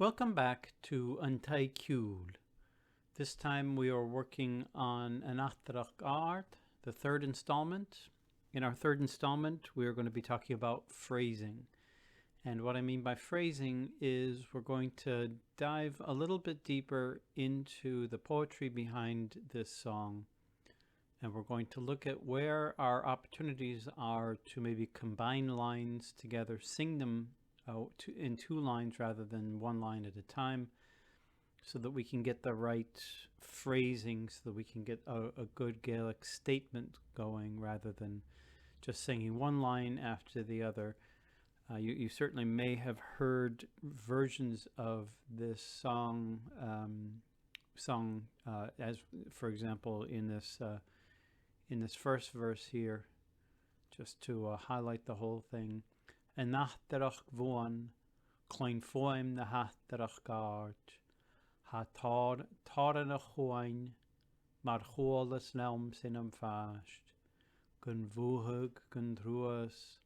Welcome back to Ataireachd. This time we are working on Ataireachd Àrd, the third installment. In our third installment, we are going to be talking about phrasing. And what I mean by phrasing is we're going to dive a little bit deeper into the poetry behind this song. And we're going to look at where our opportunities are to maybe combine lines together, sing them in two lines rather than one line at a time, so that we can get the right phrasing, so that we can get a good Gaelic statement going rather than just singing one line after the other. You certainly may have heard versions of this song, as for example in this first verse here, just to highlight the whole thing. En Ataireachd Àrd, Cloin Foim na Ataireachd Àrd, Ha Táran a Chúin, Mar Chólas Lelm sin am Fast, Gun Bhuthag, Gun Druas,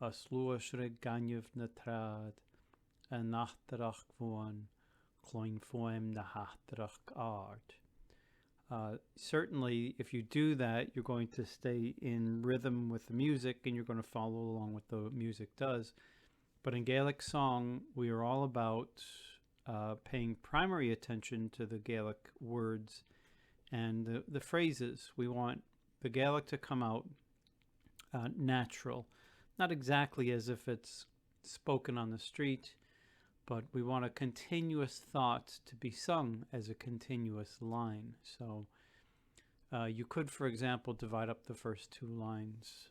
As Luasre Ganyev na Trad, En Ataireachd Àrd, Cloin Foim na Ataireachd Àrd. Certainly, if you do that, you're going to stay in rhythm with the music and you're going to follow along what the music does. But in Gaelic song, we are all about paying primary attention to the Gaelic words and the phrases. We want the Gaelic to come out natural, not exactly as if it's spoken on the street, but we want a continuous thought to be sung as a continuous line. So you could, for example, divide up the first two lines,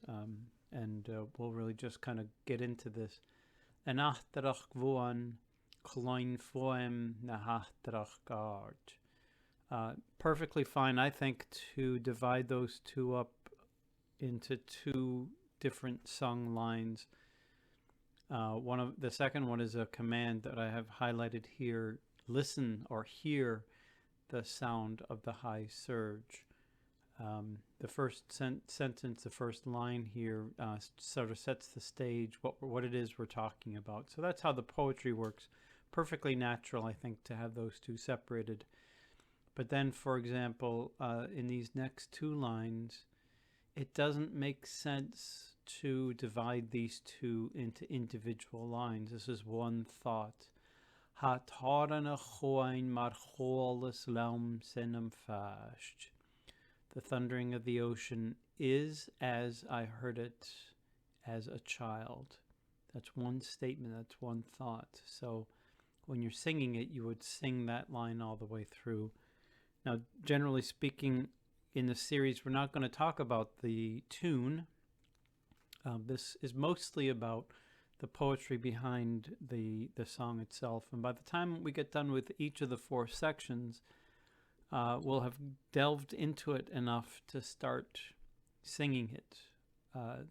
and we'll really just kind of get into this. En Ataireachd Àrd, Cloin Foim na Ataireachd Àrd. Perfectly fine, I think, to divide those two up into two different sung lines. The second one is a command that I have highlighted here. Listen or hear the sound of the high surge. The first sentence, the first line here, sort of sets the stage, what it is we're talking about. So that's how the poetry works. Perfectly natural, I think, to have those two separated. But then, for example, in these next two lines, it doesn't make sense to divide these two into individual lines. This is one thought. Ha Táran a Chúin mar Chólas Lelm sin am Fast. The thundering of the ocean is as I heard it as a child. That's one statement, that's one thought. So when you're singing it, you would sing that line all the way through. Now, generally speaking, in the series, we're not going to talk about the tune. This is mostly about the poetry behind the song itself. And by the time we get done with each of the four sections, we'll have delved into it enough to start singing it.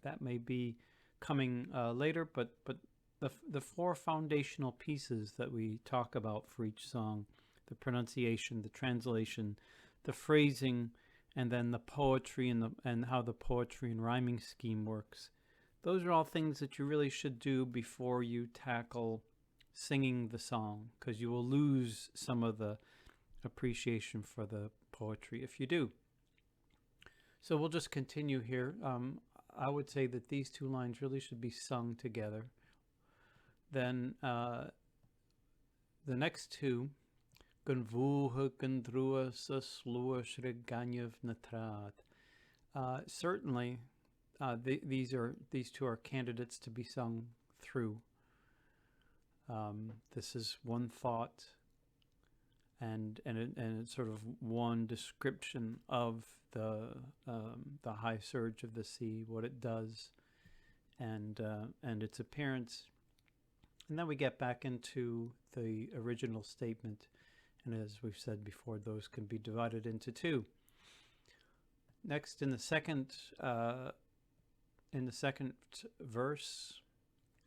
That may be coming later, but the four foundational pieces that we talk about for each song, the pronunciation, the translation, the phrasing, and then the poetry and how the poetry and rhyming scheme works. Those are all things that you really should do before you tackle singing the song, because you will lose some of the appreciation for the poetry if you do. So we'll just continue here. I would say that these two lines really should be sung together. Then the next two, Gun Bhuthag gun Druas as Luasre Ganyev na Trad. Certainly, these two are candidates to be sung through. This is one thought, and it's sort of one description of the high surge of the sea, what it does, and its appearance, and then we get back into the original statement. And as we've said before, those can be divided into two. Next, in the second verse,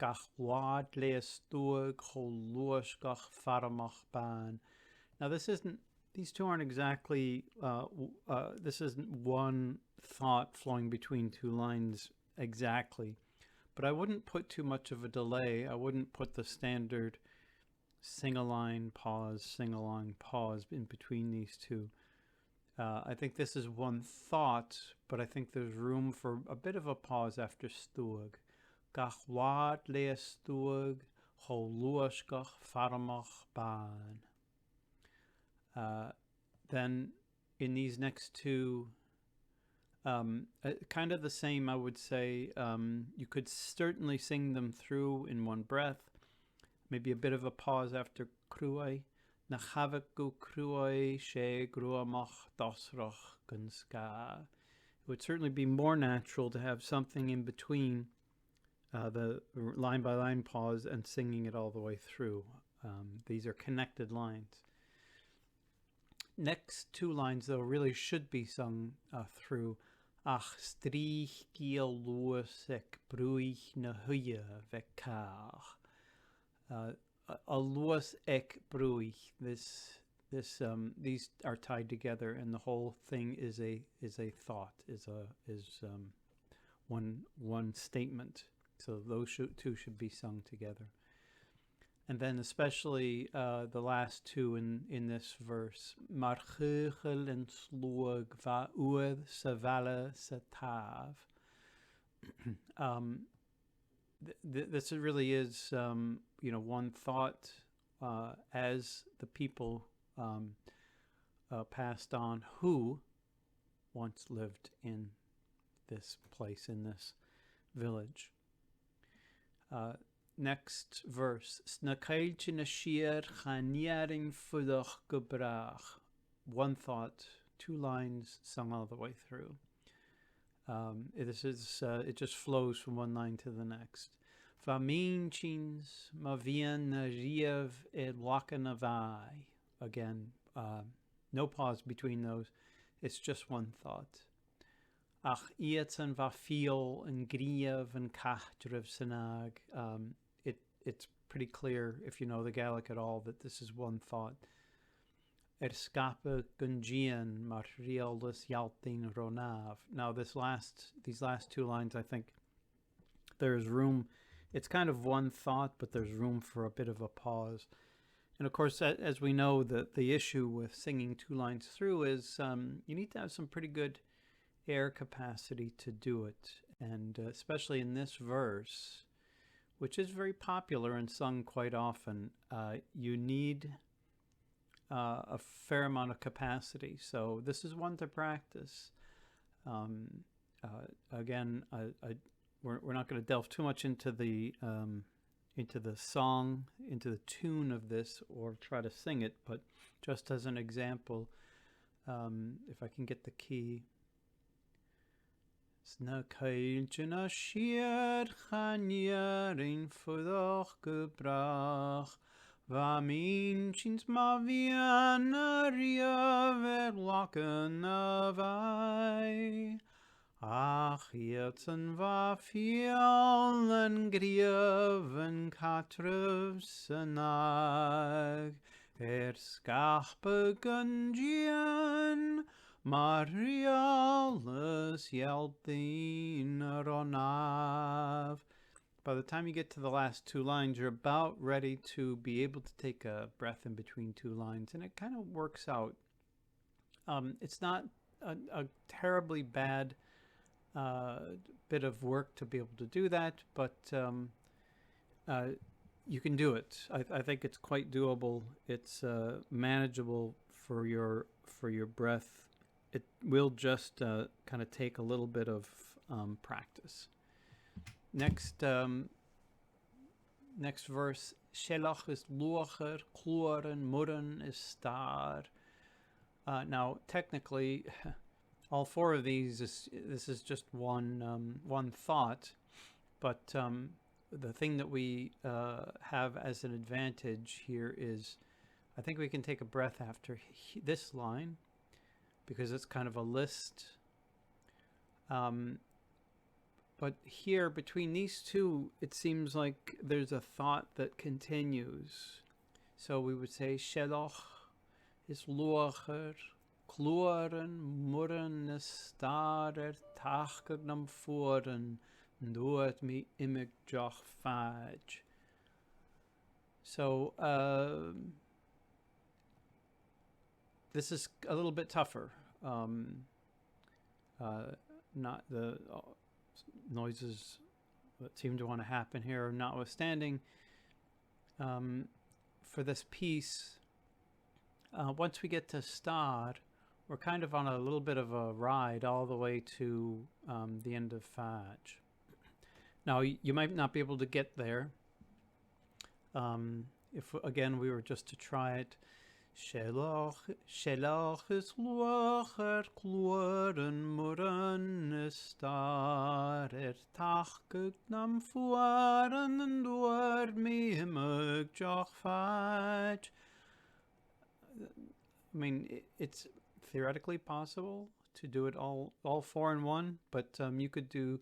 Gach wad leas duag ho luas gach faramach ban. Now these two aren't exactly, this isn't one thought flowing between two lines exactly, but I wouldn't put too much of a delay. I wouldn't put the standard sing a line, pause in between these two. I think this is one thought, but I think there's room for a bit of a pause after stúg. Gach wad le stúg, ho luasgach farmach ban. Then in these next two, kind of the same, I would say. You could certainly sing them through in one breath. Maybe a bit of a pause after cruai. Na chavak go cruai she gruamach dosroch gunska. It would certainly be more natural to have something in between the line by line pause and singing it all the way through. These are connected lines. Next two lines, though, really should be sung through. Ach strich giel luas ek bruich na huye vekar. A luas ek bruich. These are tied together, and the whole thing is a thought, is one statement. So those two should be sung together. And then especially the last two in this verse. Mar chugel en slug va uad sa vale sa tav. This really is, one thought as the people passed on who once lived in this place, in this village. Next verse. Snakailche na shier chaniaring fudach gebrach. One thought, two lines sung all the way through. It just flows from one line to the next. Vaminchins mavian na riev et wakanavai. Again, no pause between those. It's just one thought. Ach ietsen va feel and griev and kachtrev sanag. It's pretty clear, if you know the Gaelic at all, that this is one thought. Erskape gungian materialis yaltin ronav. Now these last two lines, I think there's room. It's kind of one thought, but there's room for a bit of a pause. And of course, as we know, the issue with singing two lines through is you need to have some pretty good air capacity to do it. And especially in this verse, which is very popular and sung quite often, you need a fair amount of capacity. So this is one to practice. Again, we're not going to delve too much into the song, into the tune of this, or try to sing it, but just as an example, if I can get the key. Snakailche na shier chaniarin fudach gebrach. Vaminchins mavian riever laken avai. Ach jetsen va fielen grieven katrev senag. Skachpe gungian Marialis yaltin ronav. By the time you get to the last two lines, you're about ready to be able to take a breath in between two lines, and it kind of works out. It's not a terribly bad bit of work to be able to do that, but you can do it. I think it's quite doable. It's manageable for your breath. It will just kind of take a little bit of practice. Next verse. Shelach is luacher, kluaren, murren is star. Now, technically, all four of these this is just one thought, but the thing that we have as an advantage here is, I think we can take a breath after this line, because it's kind of a list. But here, between these two, it seems like there's a thought that continues. So we would say, Sheloch is luacher, kluaren, murren is starer, tachker nam fueren, doet me imig joch faj. So this is a little bit tougher. Not the noises that seem to want to happen here, notwithstanding. For this piece, once we get to Stad, we're kind of on a little bit of a ride all the way to the end of Faj. Now, you might not be able to get there. If, again, we were just to try it. Shelach is luach clwren muren star tachgug nam fuaren and dwar mi himug joch faj. I mean, it's theoretically possible to do it all four in one, but you could do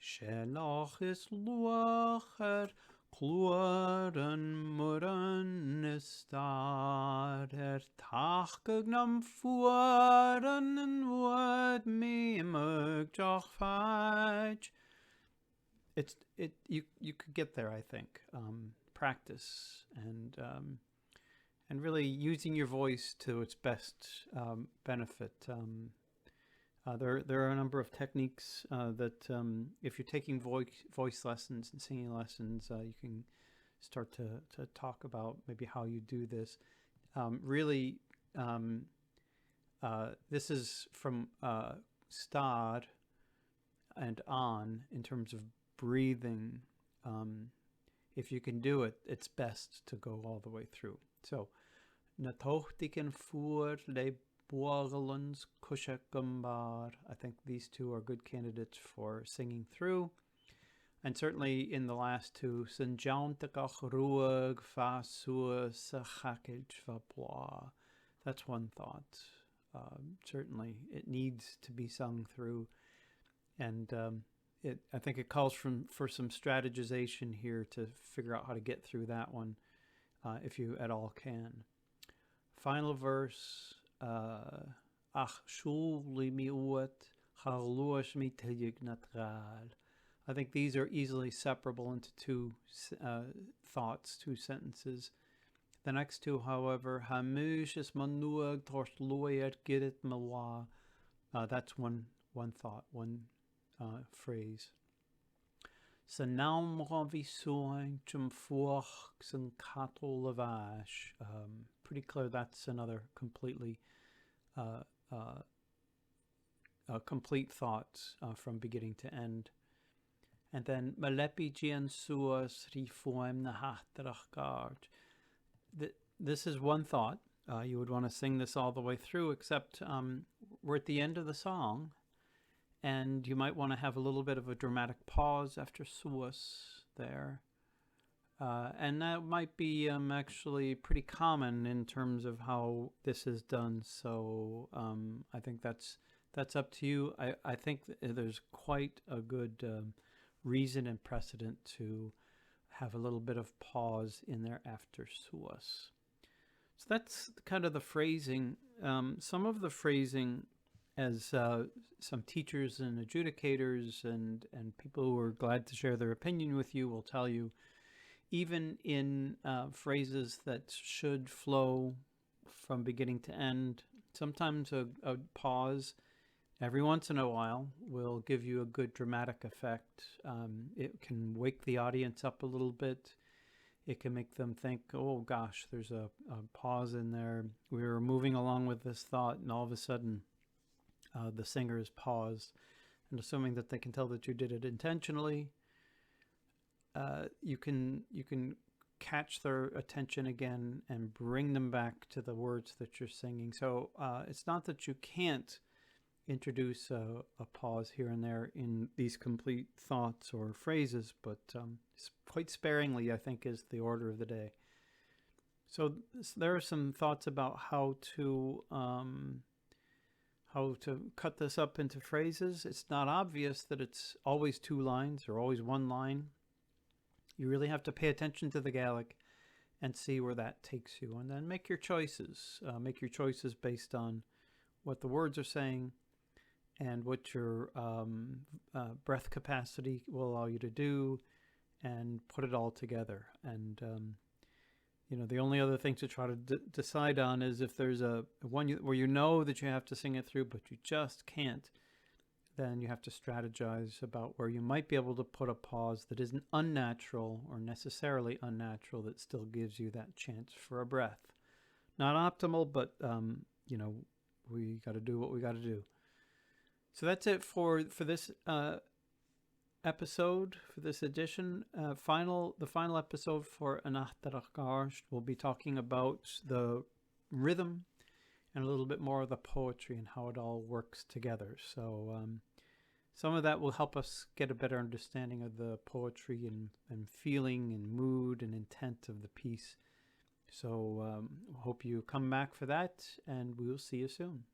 Shelach is luach Clwren muren star tachgug nam fuaren and word me mug joch faj. You could get there, I think. Practice and really using your voice to its best benefit. There are a number of techniques that if you're taking voice lessons and singing lessons, you can start to talk about maybe how you do this. Really, this is from Stad and on in terms of breathing. If you can do it, it's best to go all the way through. So, na tochtiken fuer le Borgelens, Kushak Gumbar. I think these two are good candidates for singing through. And certainly in the last two, Sinjauntakach Ruag Fasua Sachakij Vapla. That's one thought. Certainly it needs to be sung through. And I think it calls for some strategization here to figure out how to get through that one, if you at all can. Final verse. Ach shuli mi uat charluash mi tignatral. I think these are easily separable into two thoughts, two sentences. The next two, however, hamush is manuag torst loyat girit mawa. That's one thought, one phrase. Sanam ravisuang chumfuach san kato lavash. Pretty clear that's another completely complete thought from beginning to end. And then Malepi Jian Suas Rifoem Ataireachd Àrd. This is one thought. You would want to sing this all the way through, except we're at the end of the song, and you might want to have a little bit of a dramatic pause after Suas there. And that might be actually pretty common in terms of how this is done. So I think that's up to you. I think there's quite a good reason and precedent to have a little bit of pause in there after Suas. So that's kind of the phrasing. Some of the phrasing, as some teachers and adjudicators and people who are glad to share their opinion with you will tell you, even in phrases that should flow from beginning to end, sometimes a pause every once in a while will give you a good dramatic effect. It can wake the audience up a little bit. It can make them think, oh gosh, there's a pause in there. We were moving along with this thought, and all of a sudden the singer is paused. And assuming that they can tell that you did it intentionally, you can catch their attention again and bring them back to the words that you're singing. So it's not that you can't introduce a pause here and there in these complete thoughts or phrases, but quite sparingly, I think, is the order of the day. So there are some thoughts about how to cut this up into phrases. It's not obvious that it's always two lines or always one line. You really have to pay attention to the Gaelic and see where that takes you, and then make your choices. Make your choices based on what the words are saying and what your breath capacity will allow you to do, and put it all together. And The only other thing to try to decide on is if there's a one where you know that you have to sing it through, but you just can't. Then you have to strategize about where you might be able to put a pause that isn't unnatural or necessarily unnatural, that still gives you that chance for a breath. Not optimal, but we got to do what we got to do. So that's it for this episode, for this edition. The final episode for Ataireachd Àrd will be talking about the rhythm and a little bit more of the poetry and how it all works together. So some of that will help us get a better understanding of the poetry and feeling and mood and intent of the piece. So hope you come back for that, and we'll see you soon.